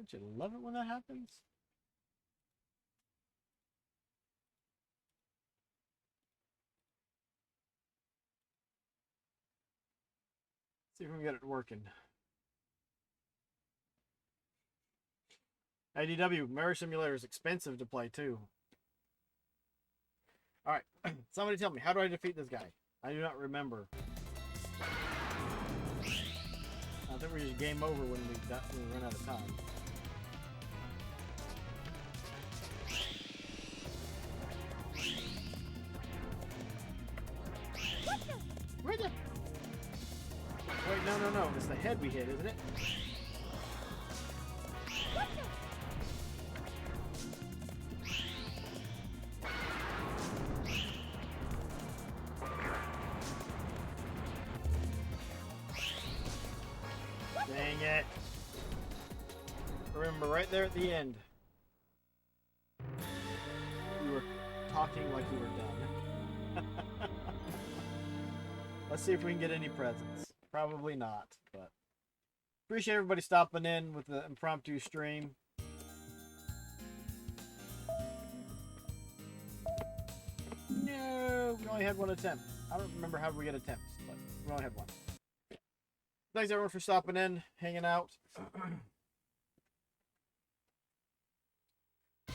[SPEAKER 1] Don't you love it when that happens? See if we can get it working. IDW, Marriage Simulator is expensive to play too. Alright, somebody tell me, how do I defeat this guy? I do not remember. I think we just game over when we run out of time. Where the... Wait, no. It's the head we hit, isn't it? Dang it. Remember, right there at the end, you were talking like you were done. Let's see if we can get any presents. Probably not, but appreciate everybody stopping in with the impromptu stream. No, we only had one attempt. I don't remember how we get attempts, but we only had one. Thanks everyone for stopping in, hanging out.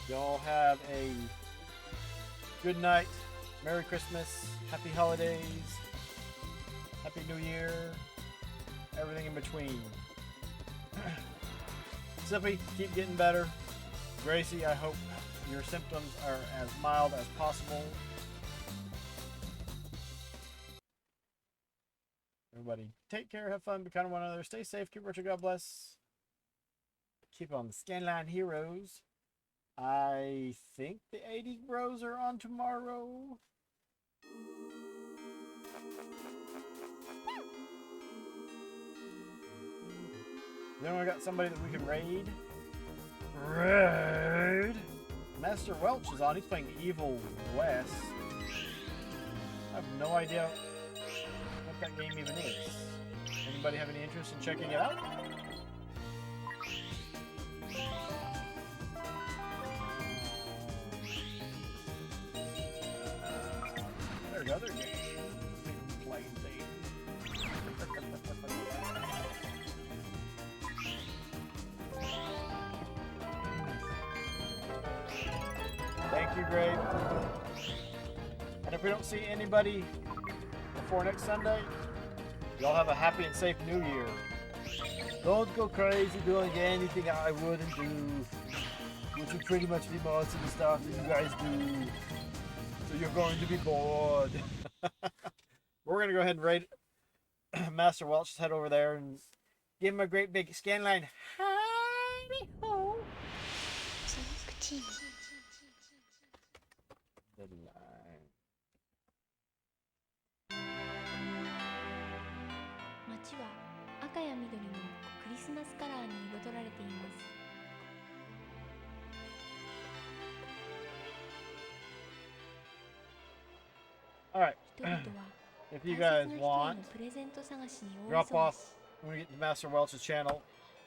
[SPEAKER 1] Y'all have a good night, Merry Christmas, Happy Holidays, Happy New Year, everything in between. Sippy, keep getting better. Gracie, I hope your symptoms are as mild as possible. Everybody, take care, have fun, be kind to one another, stay safe, keep watching, God bless. Keep on the Scanline Heroes. I think the 80s Bros are on tomorrow. Then we got somebody that we can raid. Raid! Master Welch is on, he's playing Evil West. I have no idea what that game even is. Anybody have any interest in checking it out? There's other games. Plain thing. Thank you, Grave. And if we don't see anybody before next Sunday, y'all have a happy and safe New Year. Don't go crazy doing anything I wouldn't do, which would pretty much be most of the stuff that you guys do. So you're going to be bored. We're going to go ahead and raid Master Welch. Just head over there and give him a great big Scanline. Howdy ho. The line.
[SPEAKER 3] 街は赤や緑のクリスマスカラーに彩られています。
[SPEAKER 1] Alright,
[SPEAKER 3] 人々は
[SPEAKER 1] if you
[SPEAKER 3] 大
[SPEAKER 1] guys
[SPEAKER 3] 切な人へ
[SPEAKER 1] want,
[SPEAKER 3] のプレゼント探しに大
[SPEAKER 1] drop
[SPEAKER 3] 忙し。
[SPEAKER 1] off when we get to Master Welch's channel.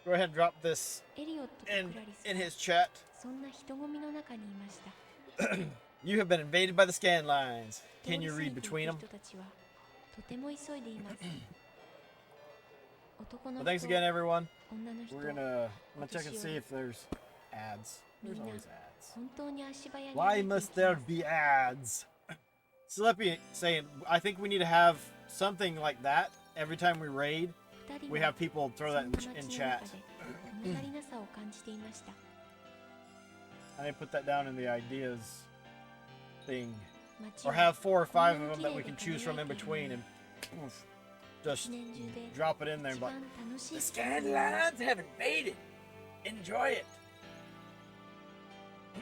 [SPEAKER 1] Go ahead and drop this
[SPEAKER 3] エリオットとク
[SPEAKER 1] in
[SPEAKER 3] ラリス
[SPEAKER 1] in
[SPEAKER 3] は
[SPEAKER 1] his chat.
[SPEAKER 3] そんな人混みの中にいました。
[SPEAKER 1] You have been invaded by the scan lines.
[SPEAKER 3] 通
[SPEAKER 1] Can
[SPEAKER 3] り
[SPEAKER 1] you
[SPEAKER 3] 過ぎ
[SPEAKER 1] read
[SPEAKER 3] ていく
[SPEAKER 1] between them?
[SPEAKER 3] 人たちはとても急いでいます。男の
[SPEAKER 1] Well, thanks
[SPEAKER 3] 人、
[SPEAKER 1] again, everyone.
[SPEAKER 3] 女の人、
[SPEAKER 1] I'm gonna check and see if there's ads. There's always ads.
[SPEAKER 3] 本当に足早に
[SPEAKER 1] Why
[SPEAKER 3] 歩いてい
[SPEAKER 1] must
[SPEAKER 3] き
[SPEAKER 1] there
[SPEAKER 3] ます。
[SPEAKER 1] be ads? Sleppy saying, I think we need to have something like that every time we raid.
[SPEAKER 3] 二人
[SPEAKER 1] We
[SPEAKER 3] は
[SPEAKER 1] have people
[SPEAKER 3] そ
[SPEAKER 1] throw
[SPEAKER 3] ん
[SPEAKER 1] that
[SPEAKER 3] な
[SPEAKER 1] in,
[SPEAKER 3] 街
[SPEAKER 1] in
[SPEAKER 3] の
[SPEAKER 1] chat.
[SPEAKER 3] 中で物足りなさを感じていました。
[SPEAKER 1] I put that down in the ideas thing.
[SPEAKER 3] 街
[SPEAKER 1] Or
[SPEAKER 3] は
[SPEAKER 1] have 4 or 5 of them that we can choose from in between and poof,
[SPEAKER 3] 一
[SPEAKER 1] just
[SPEAKER 3] 年中で
[SPEAKER 1] drop it in there
[SPEAKER 3] 一
[SPEAKER 1] and be
[SPEAKER 3] 番
[SPEAKER 1] like,
[SPEAKER 3] 楽しい
[SPEAKER 1] the
[SPEAKER 3] 季節
[SPEAKER 1] scan lines have invaded. Enjoy it.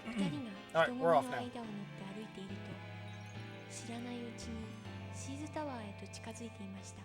[SPEAKER 3] 二人が人混みの間を縫って歩いていると知らないうちにシーズタワーへと近づいていました。